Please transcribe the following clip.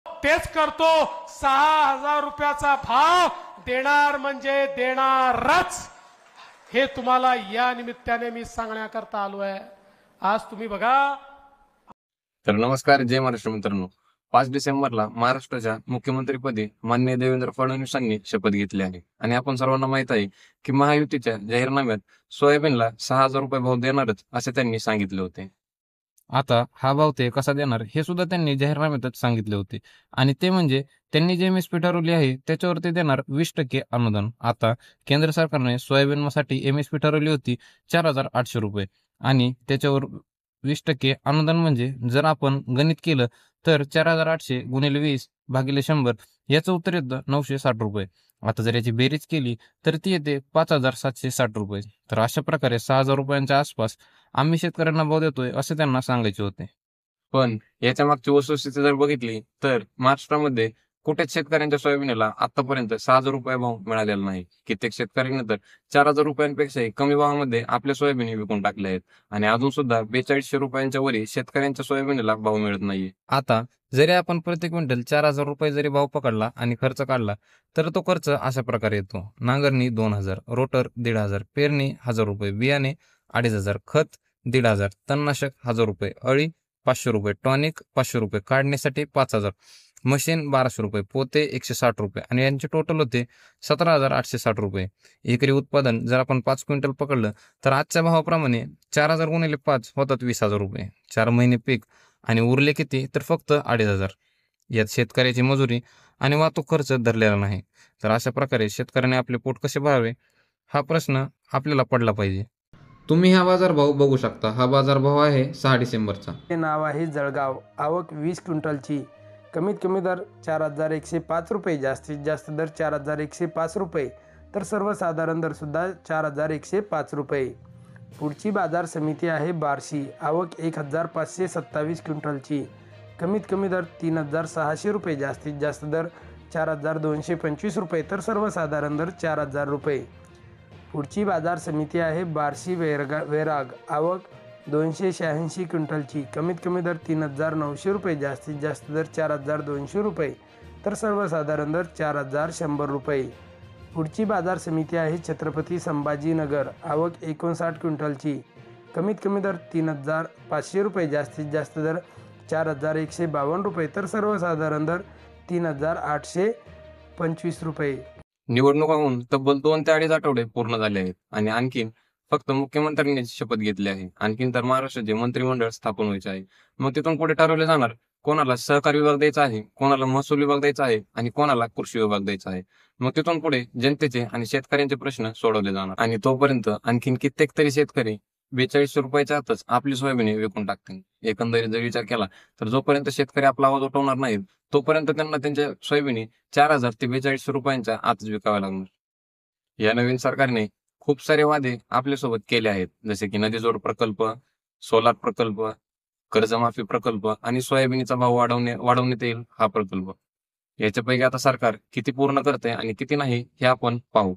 तेच करतो. 6,000 रुपयाचा भाव देणार म्हणजे देणारच, हे तुम्हाला या निमित्ताने मी सांगण्याकरता आलो आहे. आज तुम्ही बघा. तर नमस्कार, जय महाराष्ट्र मित्रांनो. 5 डिसेंबरला महाराष्ट्राच्या मुख्यमंत्रीपदी माननीय देवेंद्र फडणवीसांनी शपथ घेतली आहे. आणि आपण सर्वांना माहित आहे की महायुतीच्या जाहीरनाम्यात सोयाबीनला 6,000 रुपये भाव देणारच असे त्यांनी सांगितले होते. आता हा भाव ते कसा देणार हे सुद्धा त्यांनी जाहीरनाम्यातच सांगितले होते. आणि ते म्हणजे त्यांनी जे एमएसपी ठरवली आहे त्याच्यावरती देणार 20% अनुदान. आता केंद्र सरकारने सोयाबीनसाठी एमएसपी ठरवली होती 4,800 रुपये आणि त्याच्यावर 20% अनुदान म्हणजे जर आपण गणित केलं तर 4,800 गुणिले 20 भागिले 100 याचं उत्तर येतं 960 रुपये. आता जर याची बेरीज केली तर ती येते 5,760 रुपये. तर अशा प्रकारे 6,000 रुपयांच्या आसपास आम्ही शेतकऱ्यांना भाव देतोय असे त्यांना सांगायचे होते. पण याच्या मागची वस्तुस्थिती जर बघितली तर महाराष्ट्रामध्ये कुठेच शेतकऱ्यांच्या सोयाबीनला आतापर्यंत 6,000 रुपये भाव मिळालेला नाही. कित्येक शेतकऱ्यांनी तर 4,000 रुपयांपेक्षाही कमी भावामध्ये आपल्या सोयाबीन विकून टाकल्या आहेत. आणि अजून सुद्धा 4200 रुपयांच्या वरी शेतकऱ्यांच्या सोयाबीनला भाव मिळत नाहीये. आता जरी आपण प्रति क्विंटल 4,000 रुपये जरी भाव पकडला आणि खर्च काढला तर तो खर्च अशा प्रकारे येतो. नांगरणी 2,000, रोटर 1,500, पेरणी 1,000 रुपये, बियाणे 2,500, खत 1,500, तणनाशक 1,000 रुपये, अळी 500 रुपये, टॉनिक 500 रुपये, काढणीसाठी 5,000, मशीन 1,200 रुपये, पोते 160 रुपये आणि यांचे टोटल होते 17,860 रुपये. एकरी उत्पादन जर आपण 5 क्विंटल पकडलं तर आजच्या भावाप्रमाणे 4,000 गुणिले 5 होतात 20,000 रुपये. 4 महिने पीक आणि उरले किती तर फक्त 2,500. यात शेतकऱ्याची मजुरी आणि वाहतूक खर्च धरलेला नाही. तर अशा प्रकारे शेतकऱ्याने आपले पोट कसे भरावे हा प्रश्न आपल्याला पडला पाहिजे. तुम्ही हा बाजारभाव बघू शकता. हा बाजारभाव आहे 6 डिसेंबरचा. हे नाव आहे जळगाव. आवक 20 क्विंटलची. कमीत कमी दर 4,105 रुपये, जास्तीत जास्त दर 4,105 रुपये, तर सर्वसाधारण दरसुद्धा 4,105 रुपये. पुढची बाजार समिती आहे बार्शी. आवक 1,527 क्विंटलची. कमीत कमी दर 3,600 रुपये, जास्तीत जास्त दर 4,225 रुपये, तर सर्वसाधारण दर 4,000 रुपये. पुढची बाजार समिती आहे बार्शी वैराग. आवक 286 क्विंटलची. कमीत कमी दर 3,900 रुपये, जास्तीत जास्त दर 4,200 रुपये, तर सर्वसाधारण दर 4,100 रुपये. पुढची बाजार समिती आहे छत्रपती संभाजीनगर. आवक 59 क्विंटलची. कमीत कमी दर 3,500 रुपये, जास्तीत जास्त दर 4,152 रुपये, तर सर्वसाधारण दर 3,825 रुपये. निवडणुका होऊन तब्बल 2 ते 2.5 आठवडे पूर्ण झाले आहेत आणि आणखीन फक्त मुख्यमंत्र्यांनी शपथ घेतली आहे. आणखीन तर महाराष्ट्राचे मंत्रिमंडळ स्थापन व्हायचे आहे. मग तिथून पुढे ठरवले जाणार कोणाला सहकार विभाग द्यायचा आहे, कोणाला महसूल विभाग द्यायचा आहे आणि कोणाला कृषी विभाग द्यायचा आहे. मग तिथून पुढे जनतेचे आणि शेतकऱ्यांचे प्रश्न सोडवले जाणार आणि तोपर्यंत आणखीन कित्येक तरी शेतकरी 4200 रुपयाच्या आतच आपली सोयाबीन विकून टाकतील. एकंदरीत जर विचार केला तर जोपर्यंत शेतकरी आपला आवाज उठवणार नाहीत तोपर्यंत त्यांना त्यांच्या सोयाबीन 4,000 ते 4200 रुपयांच्या आतच विकाव्या लागणार. या नवीन सरकारने खूप सारे वादे आपल्यासोबत केले आहेत, जसे की नदीजोड प्रकल्प, सोलार प्रकल्प, कर्जमाफी प्रकल्प आणि सोयाबीनचा भाव वाढवण्यात येईल हा प्रकल्प. याच्यापैकी आता सरकार किती पूर्ण करते आणि किती नाही हे आपण पाहू.